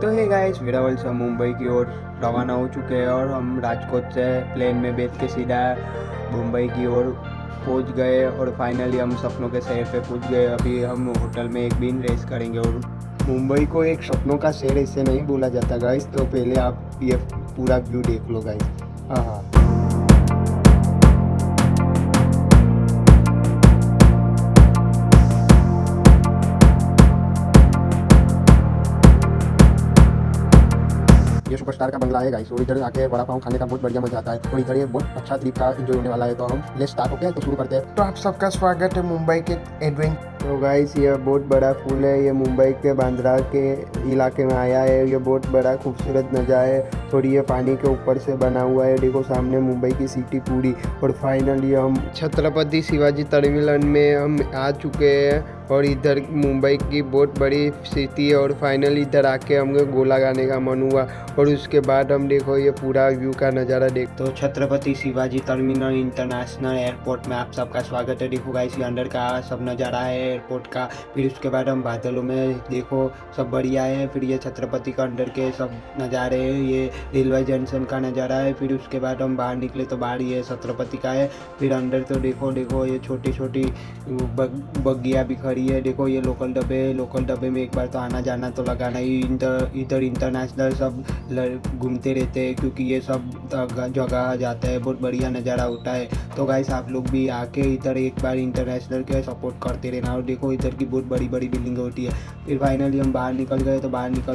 तो hey guys, Veraval से हम मुंबई की ओर रवाना हो चुके हैं और हम राजकोट से प्लेन में बैठ के सीधा मुंबई की ओर पहुंच गए और फाइनली हम सपनों के शहर पे पहुंच गए। अभी हम होटल में एक दिन रेस्ट करेंगे। और मुंबई को एक सपनों का शहर इससे नहीं बोला जाता गाइस, तो पहले आप ये पूरा व्यू देख लो गाइस। हाँ, ये सुपरस्टार का बंगला है गाइस, और इधर आके वड़ा पाव खाने का बहुत बढ़िया मजा आता है। और इधर ये बहुत अच्छा ट्रिप का एंजॉय होने वाला है। तो हम लेट्स स्टार्ट होके तो शुरू करते हैं। तो आप सबका स्वागत है मुंबई के एडवेंचर। तो गाइस, ये बहुत बड़ा पुल है। ये मुंबई के बांद्रा के इलाके में आया है। ये बहुत बड़ा खूबसूरत नज़ारा है और ये पानी के ऊपर से बना हुआ है। देखो सामने मुंबई की सिटी पूरी। और फाइनली हम छत्रपति शिवाजी टर्मिनल में हम आ चुके हैं और इधर मुंबई की बहुत बड़ी सिटी है। और फाइनली इधर आके हमको गोला गाने का मन हुआ और उसके बाद हम देखो ये पूरा व्यू का नज़ारा देख। तो Chhatrapati Shivaji terminal international airport में आप सबका स्वागत है। देखो गाइस, ये अंदर का सब नज़ारा है एयरपोर्ट का। फिर उसके बाद हम बादलों में देखो सब बढ़िया है। फिर ये छत्रपति का अंदर के सब नज़ारे हैं। ये रेलवे जंक्शन का नज़ारा है। फिर उसके बाद हम बाहर निकले तो बाहर ये छत्रपति का है। फिर अंदर तो देखो ये छोटी छोटी बग्गियाँ भी खड़ी है। देखो ये लोकल डब्बे में एक बार तो आना जाना तो लगाना ही। इधर इंटरनेशनल सब घूमते रहते हैं क्योंकि ये सब जगह जाता है। बहुत बढ़िया नज़ारा होता है। तो गाइस, आप लोग भी आके इधर एक बार इंटरनेशनल के सपोर्ट करते रहना। और देखो इधर की बहुत बड़ी बड़ी बिल्डिंग होती है। फिर फाइनली हम बाहर निकल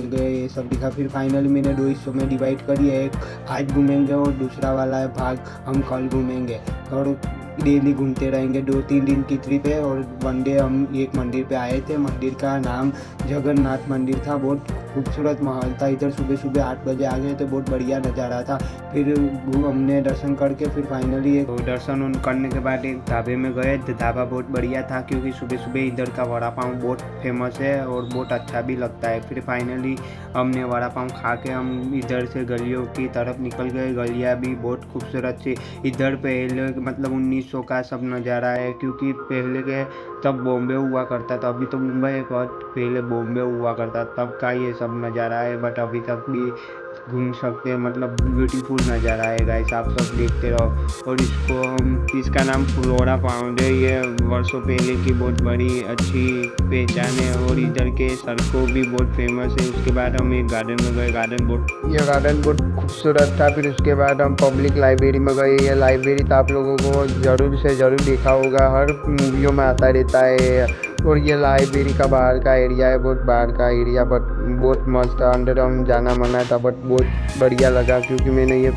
गए ये सब दिखा। फिर फाइनली मैंने दो हिस्सों में डिवाइड करी है। एक आज घूमेंगे और दूसरा वाला भाग हम कल घूमेंगे। और डेली घूमते रहेंगे। 2-3 दिन की ट्रिप है। और वन डे हम एक मंदिर पे आए थे। मंदिर का नाम जगन्नाथ मंदिर था। बहुत खूबसूरत माहौल था। इधर सुबह सुबह 8 बजे आ गए थे। बहुत बढ़िया नज़ारा था। फिर हमने दर्शन करके फिर फाइनली दर्शन करने के बाद एक ढाबे में गए। ढाबा बहुत बढ़िया था क्योंकि सुबह सुबह इधर का वड़ा पाव बहुत फेमस है और बहुत अच्छा भी लगता है। फिर फाइनली हमने वड़ा पाव खा के हम इधर से गलियों की तरफ निकल गए। गलियाँ भी बहुत खूबसूरत थी। इधर पहले मतलब 1900 का सब नज़ारा है क्योंकि पहले के तब बॉम्बे हुआ करता था। अभी तो मुंबई है, बहुत पहले बॉम्बे हुआ करता तब का ये सब नज़ारा है। बट अभी तक भी घूम सकते हैं। मतलब ब्यूटीफुल नज़ारा है गाइस, आप सब देखते रहो। और इसका नाम फ्लोरा पाउंड है। ये वर्षों पहले की बहुत बड़ी अच्छी पहचान है। और इधर के सड़कों भी बहुत फेमस है। उसके बाद हम एक गार्डन में गए। ये गार्डन बहुत खूबसूरत था। फिर उसके बाद हम पब्लिक लाइब्रेरी में गए। ये लाइब्रेरी तो आप लोगों को ज़रूर से ज़रूर देखा होगा, हर मूवियों में आता रहता है। और ये लाइब्रेरी का बाहर का एरिया है, बहुत बाहर का एरिया, बट बहुत मस्त था। अंदर हम जाना मना था बट बहुत बढ़िया लगा क्योंकि मैंने ये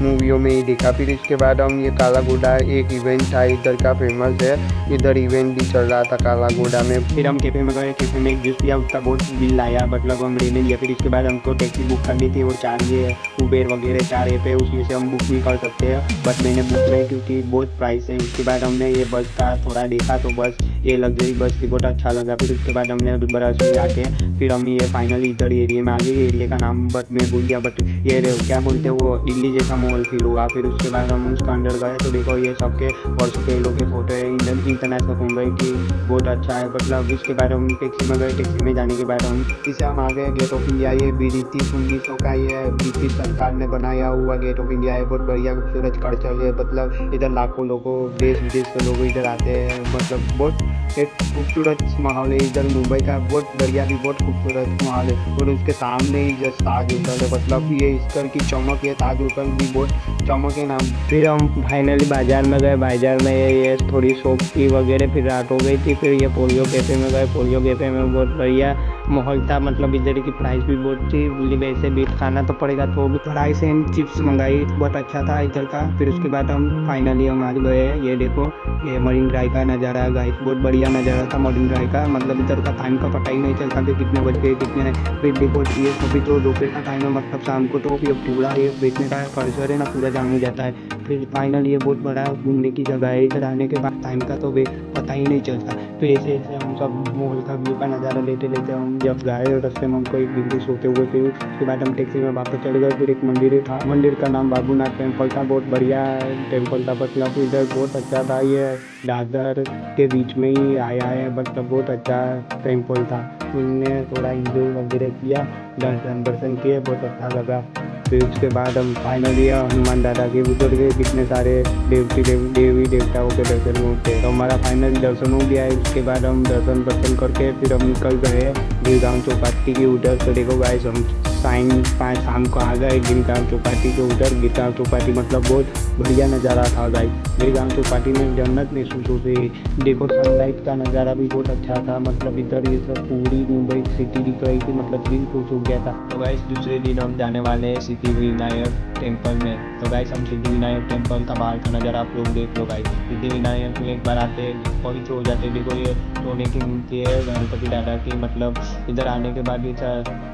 मूवियों में ही देखा। फिर इसके बाद हम ये काला घोड़ा एक इवेंट था इधर का फेमस है। इधर इवेंट भी चल रहा था काला घोड़ा में। फिर हम कैफे में गए। कैफे में एक जूस पिया, उसका बहुत बिल आया, मतलब हम लेने लिया। फिर इसके बाद हमको टैक्सी बुक करनी थी और 4 ये उबेर वगैरह 4 ऐप है, उसमें से हम बुक भी कर सकते हैं। बट मैंने बुक नहीं क्योंकि बहुत प्राइस है। उसके बाद हमने ये बस का थोड़ा देखा तो बस ये लग्जरी बस थी, बहुत अच्छा लगा। फिर उसके बाद हमने बस में जाके फिर हम ये फाइनली इधर एरिया में आ गए। एरिया का नाम बट मैं भूल गया, बट ये क्या बोलते हैं वो दिल्ली जैसा माहौल फील हुआ। फिर उसके बाद हम उसके अंदर गए तो देखो ये सबके वर्षों के लोग के फोटो है। इंटरनेशनल मुंबई की बहुत अच्छा है। मतलब उसके बाद हम टैक्सी में गए। टैक्सी में जाने के बाद हम आ गए गेट ऑफ इंडिया। ये ब्रिटिश 1900 का ये ब्रिटिश सरकार ने बनाया हुआ गेट ऑफ इंडिया है। बहुत बढ़िया खूबसूरत कल्चर है। मतलब इधर लाखों लोगों देश विदेश के लोग इधर आते हैं। मतलब बहुत एक खूबसूरत माहौल है इधर मुंबई का। बहुत बढ़िया भी बहुत खूबसूरत माहौल है। और उसके सामने ही जस्ट ताज होटल है। मतलब ये इसकर की चमक है। ताज होटल भी बहुत चमक है नाम। फिर हम फाइनली बाजार में गए। बाजार में ये थोड़ी शॉप की वगैरह फिर रात हो गई थी। फिर ये पोलियो कैफ़े में गए। पोलियो कैफ़े में बहुत बढ़िया माहौल था। मतलब इधर की प्राइस भी बहुत थी। बोली वैसे भी खाना तो पड़ेगा तो भी राइस एंड चिप्स मंगाई, बहुत अच्छा था इधर का। फिर उसके बाद हम फाइनली हम आ गए। ये देखो ये मरीन ड्राइव का नज़ारा है गाइस, बहुत बढ़िया नज़ारा था मरीन ड्राइव का। मतलब इधर का टाइम का पता ही नहीं चलता कि कितने बज गए कितने नहीं। फिर देखो ये अभी तो दोपहर का टाइम है, मतलब शाम को तो ये पूरा ये बैठने का कल्चर है ना, पूरा जाम हो जाता है। फिर फाइनली ये बहुत बड़ा घूमने की जगह है। इधर आने के बाद टाइम का तो पता ही नहीं चलता। तो ऐसे ऐसे हम सब मॉल का व्यू का नज़ारा लेते लेते हम जब गए और रास्ते में हमको एक बिल्कुल सोते हुए, फिर उसके बाद हम टैक्सी में वापस चले गए। फिर एक मंदिर था, मंदिर का नाम बाबूनाथ टेम्पल था, बहुत बढ़िया टेम्पल था। मतलब इधर बहुत अच्छा था, ये दादर के बीच में ही आया है, मतलब बहुत अच्छा टेम्पल था। हमने थोड़ा इंजॉय वगैरह किया, दर्शन दर्शन किए, बहुत अच्छा लगा। फिर उसके बाद हम फाइनली हनुमान दादा के उधर गए, कितने सारे देवी देवताओं के दर्शन होते, तो हमारा फाइनली दर्शन हो गया है। उसके बाद हम दर्शन करके फिर हम निकल गए गिरगांव चौपाटी के उधर। तो देखो गाइस, हम साइन 5 शाम को आ गए गिरगांव चौपाटी के उधर। गिरगांव चौपाटी मतलब बहुत बढ़िया नज़ारा था गाइस। गिरगांव चौपाटी में जन्नत महसूस होती। देखो सनलाइट का नज़ारा भी बहुत अच्छा था, मतलब इधर ये सब पूरी मुंबई सिटी दिख रही थी, मतलब दिल खुश हो गया था। तो गाइस दूसरे दिन हम जाने वाले हैं सिद्धिविनायक टेम्पल में। तो गाइस हम सिद्धिविनायक टेम्पल का बाहर का नज़ारा आप लोग देख लो गाइस। सिद्धिविनायक में एक बार आते पवित्र हो जाते। देखो ये सोने की मूर्ति है गणपति दादा की, मतलब इधर आने के बाद ये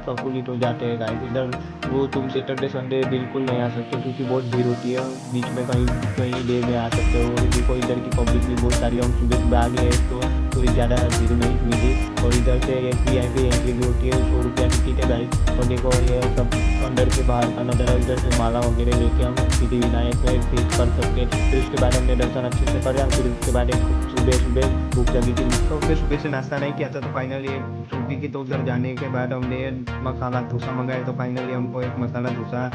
प्रफुल्लित हो जाते हैं गाइस। इधर वो तुम सैटरडे संडे बिल्कुल नहीं आ सकते क्योंकि बहुत भीड़ होती है, बीच में कहीं कहीं डे में आ सकते हो। देखो इधर की पब्लिक भी बहुत सारी, हम सुबह सुबह आ गए तो थोड़ी ज़्यादा भीड़ नहीं मिली। और इधर से VIP एंट्री भी होती है, 100 रुपया टिकट है गाइस। और देखो ये सब अंदर के बाहर का नज़ारा, इधर से माला वगैरह लेके हम सिद्धिविनायक में फेस कर सकते हैं। फिर उसके बाद हमने दर्शन अच्छे से कर, फिर उसके बाद एक सुबह सुबह भूख लगी थी, तो फिर सुबह से नाश्ता नहीं किया था। तो फाइनली छुट्टी की, तो उधर जाने के बाद हमने मसाला डोसा मंगाया। तो फाइनली हमको एक मसाला डोसा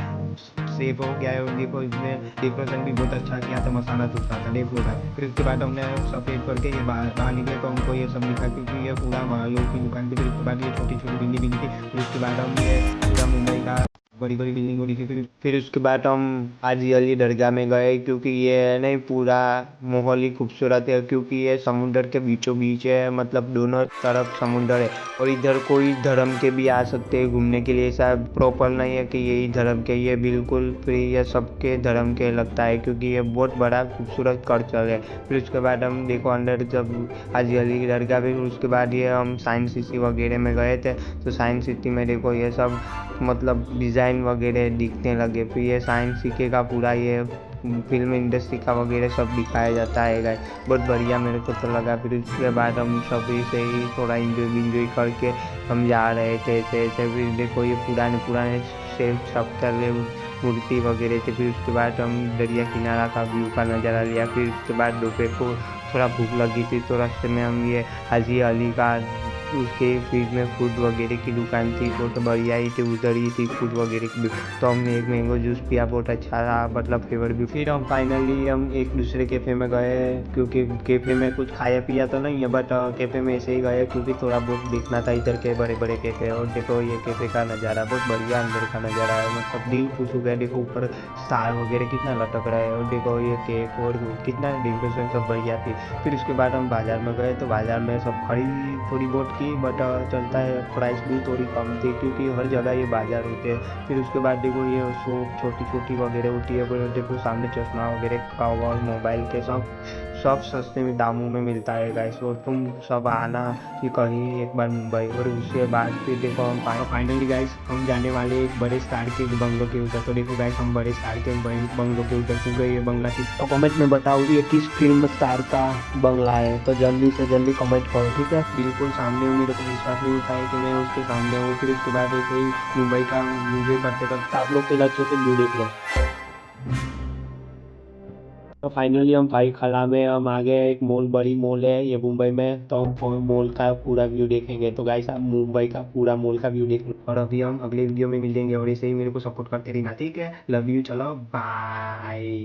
सेव हो गया है। और देखो इसमें डेकोरेशन भी बहुत अच्छा किया था, मसाला डोसा का देख लो भाई। फिर उसके बाद हमने सफ़ेद करके ये बाहर निकले, तो हमको ये सब दिखा क्योंकि ये पूरा महालोक की दुकान थी। फिर उसके बाद ये छोटी छोटी बिल्डिंग थी। फिर उसके बाद हम ये पूरा मुंबई का बड़ी बड़ी बिल्डिंग हो रही थी। फिर उसके बाद हम हाजी अली दरगाह में गए, क्योंकि ये नहीं पूरा माहौल ही खूबसूरत है, क्योंकि ये समुंदर के बीचों बीच है, मतलब दोनों तरफ समुंदर है। और इधर कोई धर्म के भी आ सकते हैं घूमने के लिए, ऐसा प्रॉपर नहीं है कि यही धर्म के, ये बिल्कुल फ्री है, सबके धर्म के लगता है, क्योंकि ये बहुत बड़ा खूबसूरत कल्चर है। फिर उसके बाद हम देखो अंदर जब हाजी अली दरगाह, फिर उसके बाद ये हम साइंस सिटी वगैरह में गए थे। तो साइंस सिटी में देखो ये सब मतलब डिज़ाइन वगैरह दिखने लगे। फिर ये साइंस सिटी का पूरा ये फिल्म इंडस्ट्री का वगैरह सब दिखाया जाता है गाइस, बहुत बढ़िया मेरे को तो लगा। फिर उसके बाद हम सभी से ही थोड़ा इंजॉय करके हम जा रहे थे ऐसे ऐसे। फिर देखो ये पुराने पुराने से सब तरह मूर्ति वगैरह थे। फिर उसके बाद हम दरिया किनारा का व्यू का नज़ारा लिया। फिर उसके बाद दोपहर को थोड़ा भूख लगी थी, तो रास्ते में हम ये हाजी अली का उसके फील्ड में फूड वगैरह की दुकान थी, तो बढ़िया ही थी, उधर ही थी फूड वगैरह की। तो हमने एक मैंगो जूस पिया, बहुत अच्छा रहा, मतलब फ्लेवर भी। फिर हम फाइनली हम एक दूसरे कैफ़े में गए, क्योंकि कैफ़े में कुछ खाया पिया तो नहीं है, बट कैफ़े में ऐसे ही गए क्योंकि थोड़ा बहुत देखना था इधर के बड़े बड़े कैफ़े। और देखो ये कैफ़े का नज़ारा बहुत बढ़िया अंदर का नज़ारा है, मतलब दिल खुश हो गया। देखो ऊपर स्टार वगैरह कितना लटक रहा है, और देखो ये केक और कितना डेकोरेशन सब बढ़िया थी। फिर उसके बाद हम बाज़ार में गए, तो बाज़ार में सब खरीद थोड़ी बहुत की, बट चलता है प्राइस भी थोड़ी कम थी, क्योंकि हर जगह ये बाज़ार होते हैं। फिर उसके बाद देखो ये शॉप छोटी छोटी वगैरह होती है, फिर देखो सामने चश्मा वगैरह का और मोबाइल के सब सस्ते में दामों में मिलता है गाइस। और तुम सब आना कि कहीं एक बार मुंबई। और उसके बाद फिर देखो हम फाइनली गाइस हम जाने वाले एक बड़े स्टार के बंगलों के उधर। तो देखो गाइस हम बड़े स्टार के बंगलों के उधर क्योंकि ये बंगला की, तो कमेंट में बताओ ये किस फिल्म स्टार का बंगला है, तो जल्दी से जल्दी कमेंट करो, ठीक है। बिल्कुल सामने हूँ, मेरे को विश्वास नहीं होता है कि मैं उसके सामने हूँ। फिर उसके बाद ऐसे ही मुंबई का एंजॉय करते करते आप लोग के अच्छे से वीडियो देख लो। तो फाइनली हम भाई खला में हम आ गए, एक मॉल बड़ी मॉल है ये मुंबई में, तो हम मॉल का पूरा व्यू देखेंगे। तो गाइस आप मुंबई का पूरा मॉल का व्यू देख लो, और अभी हम अगले वीडियो में मिलेंगे। और ऐसे ही मेरे को सपोर्ट करते रहना, ठीक है। लव यू, चलो बाय।